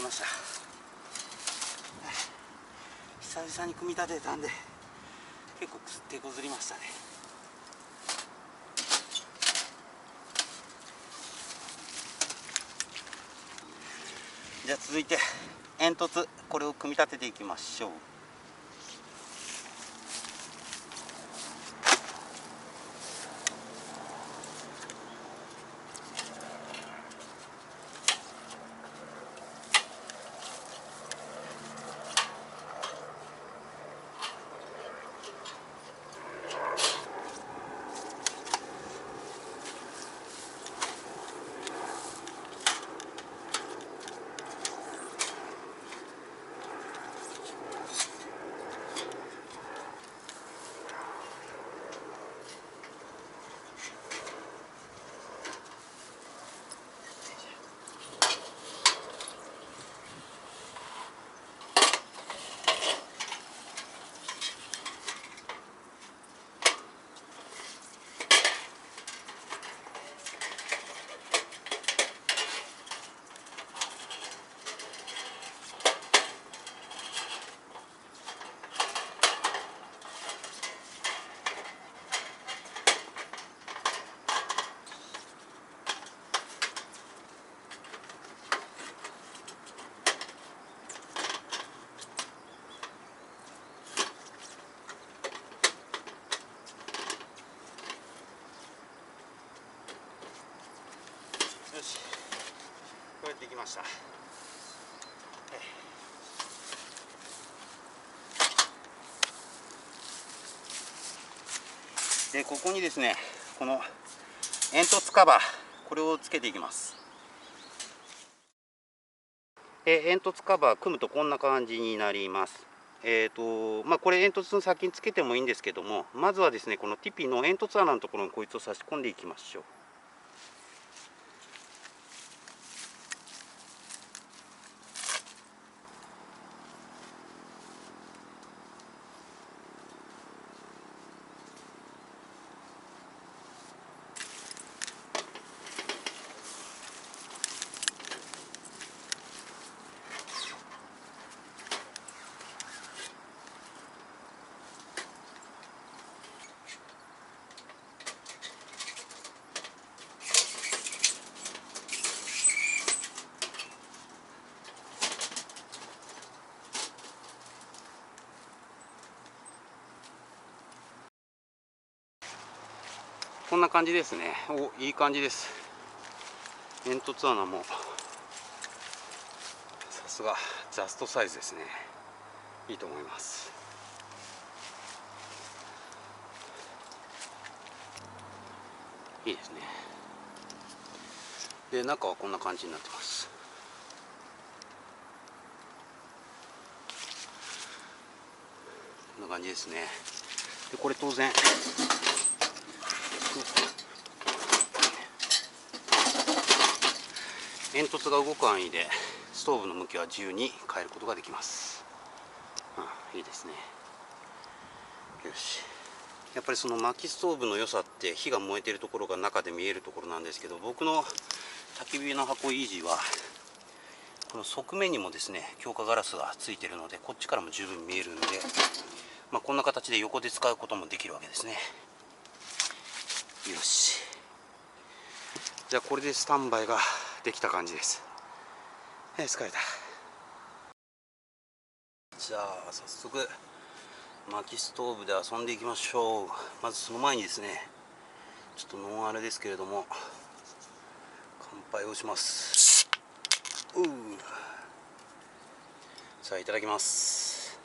ました。久々に組み立てたんで結構手こずりましたね。じゃあ続いて煙突、これを組み立てていきましょう。よし、これできました。でここにですね、この煙突カバー、これをつけていきます。煙突カバー組むとこんな感じになります。これ煙突の先につけてもいいんですけども、まずはですね、このティピの煙突穴のところにこいつを差し込んでいきましょう。こんな感じですね。いい感じです。煙突穴もさすがジャストサイズですね。いいと思います。いいですね。で中はこんな感じになってます。こんな感じですね。でこれ当然煙突が動く範囲でストーブの向きは自由に変えることができます。いいですね。よし。やっぱりその薪ストーブの良さって火が燃えているところが中で見えるところなんですけど、僕の焚き火の箱イージーはこの側面にもですね強化ガラスがついているので、こっちからも十分見えるんで、こんな形で横で使うこともできるわけですね。よし、じゃあこれでスタンバイができた感じです。疲れた。じゃあ早速薪ストーブで遊んでいきましょう。まずその前にですね、ちょっとノンアルですけれども乾杯をします。さあいただきます。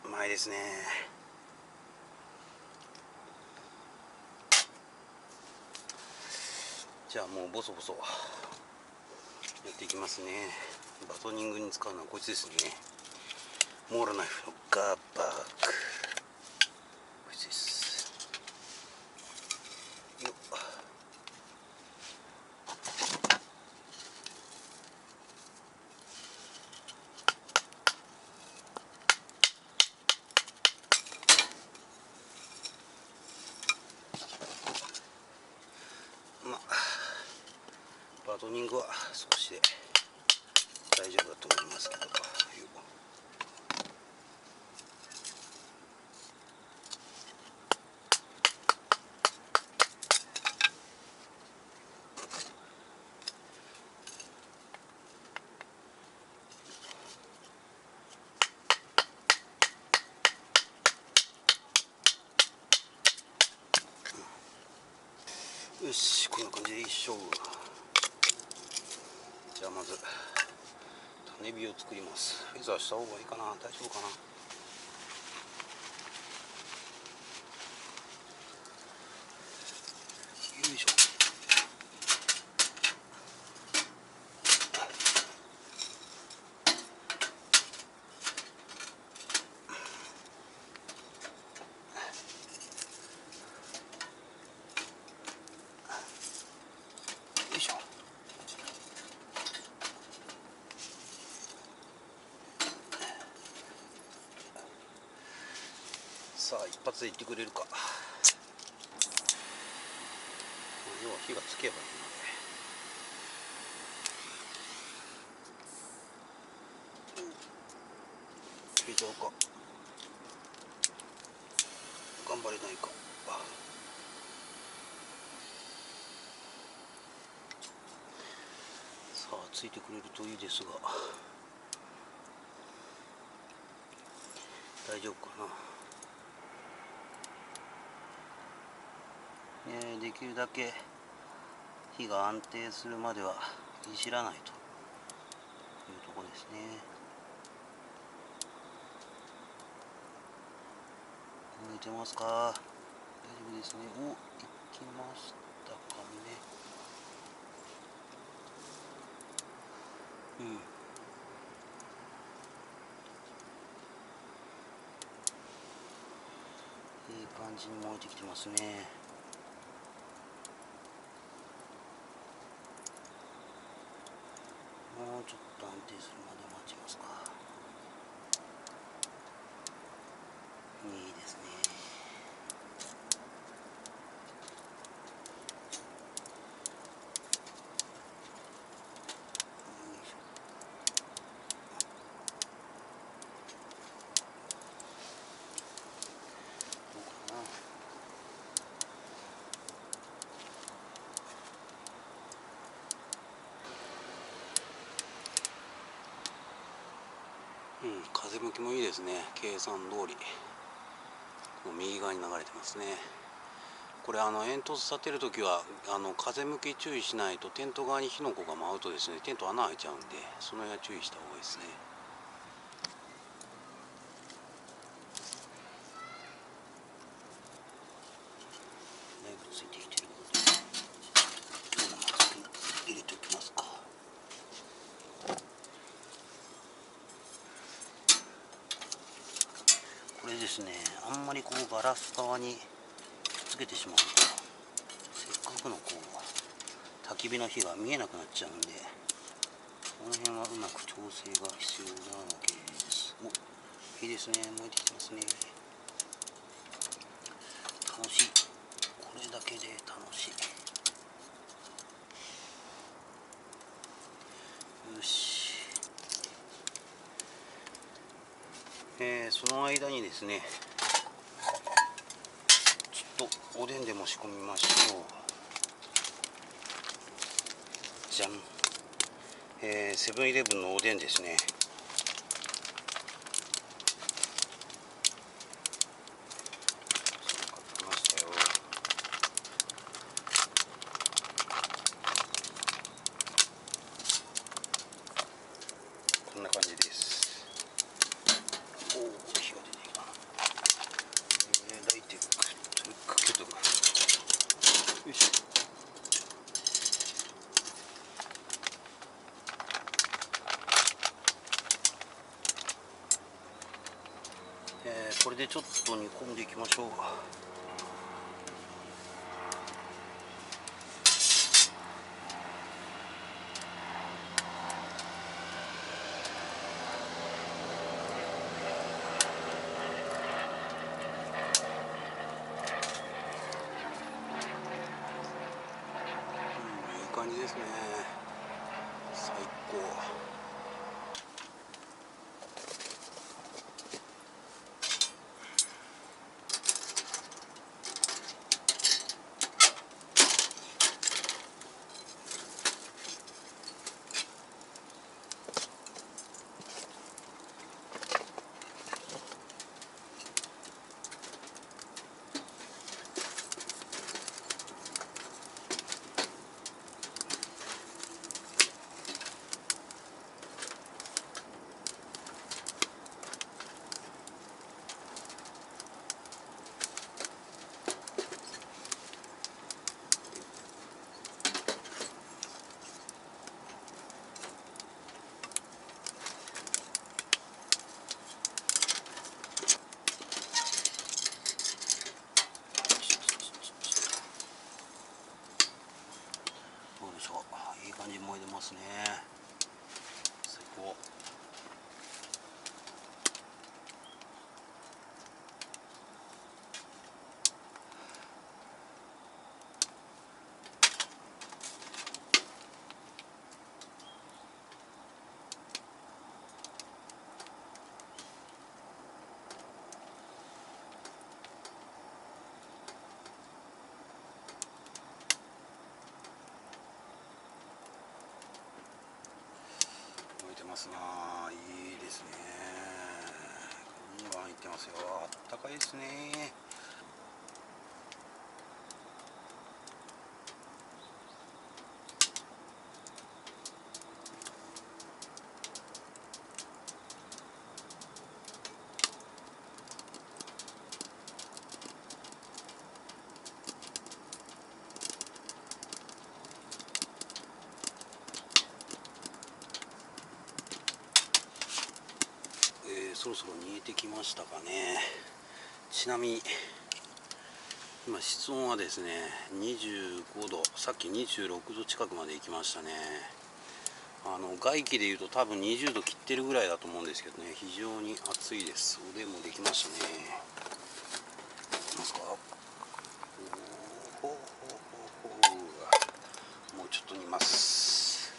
うまいですね。じゃあもうボソボソやっていきますね。バトニングに使うのはこいつですね。モーラナイフのガーバーク、こいつです。よっ。トニングは少しで大丈夫だと思いますけど。よし、こんな感じでいいっしょ。じゃあまず種火を作ります。フェザーした方がいいかな、大丈夫かな。よいしょ。よいしょ。さあ一発でいってくれるか。要は火がつけばいいので。入れちゃおうか。頑張れないか。さあついてくれるといいですが、大丈夫かな。できるだけ火が安定するまではいじらないというところですね。抜いてますか。大丈夫ですね。お、いきましたかね。うん。いい感じに燃えてきてますね。もうちょっと安定するまで待ちますか。いいですね。どうかな。風向きもいいですね。計算通り右側に流れてますね。これ煙突立てるときは風向き注意しないと、テント側に火の粉が舞うとですね、テント穴開いちゃうんで、その辺は注意した方がいいですね。だいぶついてきてるので、入れておきますか。これですね、あんまりこうガラス側にくっつけてしまうと、せっかくのこう焚き火の火が見えなくなっちゃうんで、この辺はうまく調整が必要なわけです。お、いいですね、燃えてきてますね。楽しい。これだけで楽しい。よし。その間にですね、ちょっとおでんでも仕込みましょう。じゃん。セブンイレブンのおでんですね。買ってましたよ。こんな感じです。おお、火が出てきた。ライテクけど、よいしょ。これでちょっと煮込んでいきましょう。いい感じですね。最高。いい感じに燃えてますね。最高。燃えてますな。いいですね。ガンガンいってますよ。あったかいですね。そろそろ煮えてきましたかね。ちなみに今室温はですね25度、さっき26度近くまで行きましたね。外気でいうと多分20度切ってるぐらいだと思うんですけどね、非常に暑いです。おでんもできましたね。いきますか。ほうほうほうほう。もうちょっと煮ます。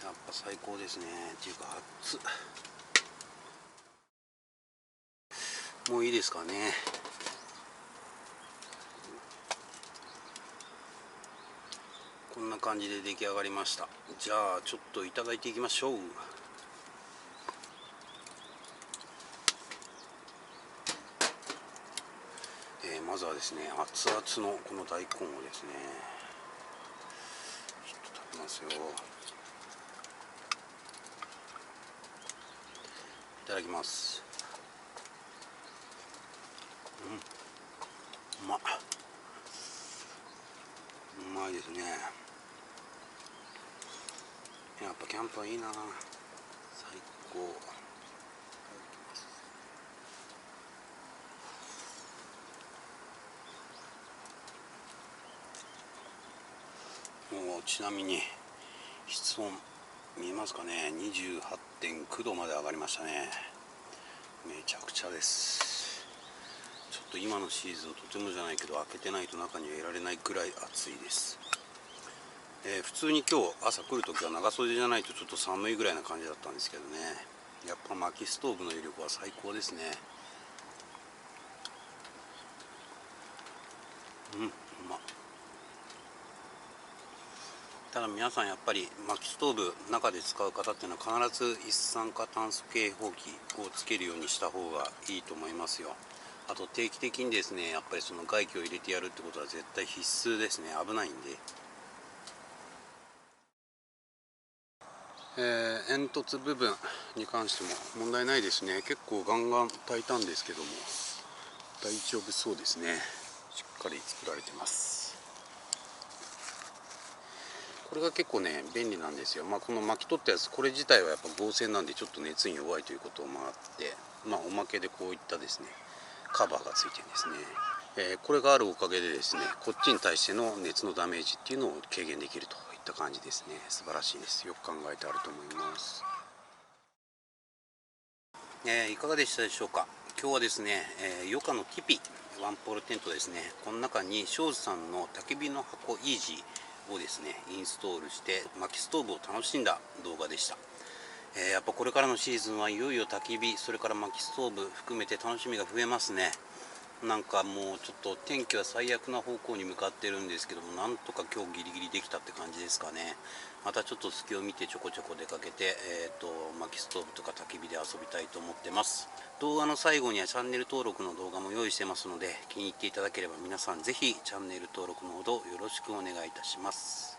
やっぱ最高ですね。っていうか熱っ。もういいですかね。こんな感じで出来上がりました。じゃあちょっといただいていきましょう。まずはですね、熱々のこの大根をですねちょっと食べますよ。いただきます。うまっ。うまいですね。やっぱキャンプはいいな。最高。もうちなみに室温見えますかね。 28.9 度まで上がりましたね。めちゃくちゃです。ちょっと今のシーズンとてもじゃないけど開けてないと中にはいられないくらい暑いです。普通に今日朝来るときは長袖じゃないとちょっと寒いぐらいな感じだったんですけどね、やっぱ薪ストーブの威力は最高ですね。うまっ。ただ皆さんやっぱり薪ストーブ中で使う方っていうのは必ず一酸化炭素警報器をつけるようにした方がいいと思いますよ。あと定期的にですねやっぱりその外気を入れてやるってことは絶対必須ですね。危ないんで。煙突部分に関しても問題ないですね。結構ガンガン炊いたんですけども大丈夫そうですね。しっかり作られてます。これが結構ね便利なんですよ。この巻き取ったやつ、これ自体はやっぱ合成なんでちょっと熱に弱いということもあって、おまけでこういったですねカバーがついてるんですね。これがあるおかげでですねこっちに対しての熱のダメージっていうのを軽減できるといった感じですね。素晴らしいです。よく考えてあると思います。いかがでしたでしょうか。今日はですね、ヨカのティピワンポールテントですね。この中にショーズさんの焚き火の箱イージーをですねインストールして薪ストーブを楽しんだ動画でした。やっぱこれからのシーズンはいよいよ焚き火、それから薪ストーブ含めて楽しみが増えますね。なんかもうちょっと天気は最悪な方向に向かってるんですけども、なんとか今日ギリギリできたって感じですかね。またちょっと隙を見てちょこちょこ出かけて、薪ストーブとか焚き火で遊びたいと思ってます。動画の最後にはチャンネル登録の動画も用意してますので、気に入っていただければ皆さんぜひチャンネル登録のほどよろしくお願いいたします。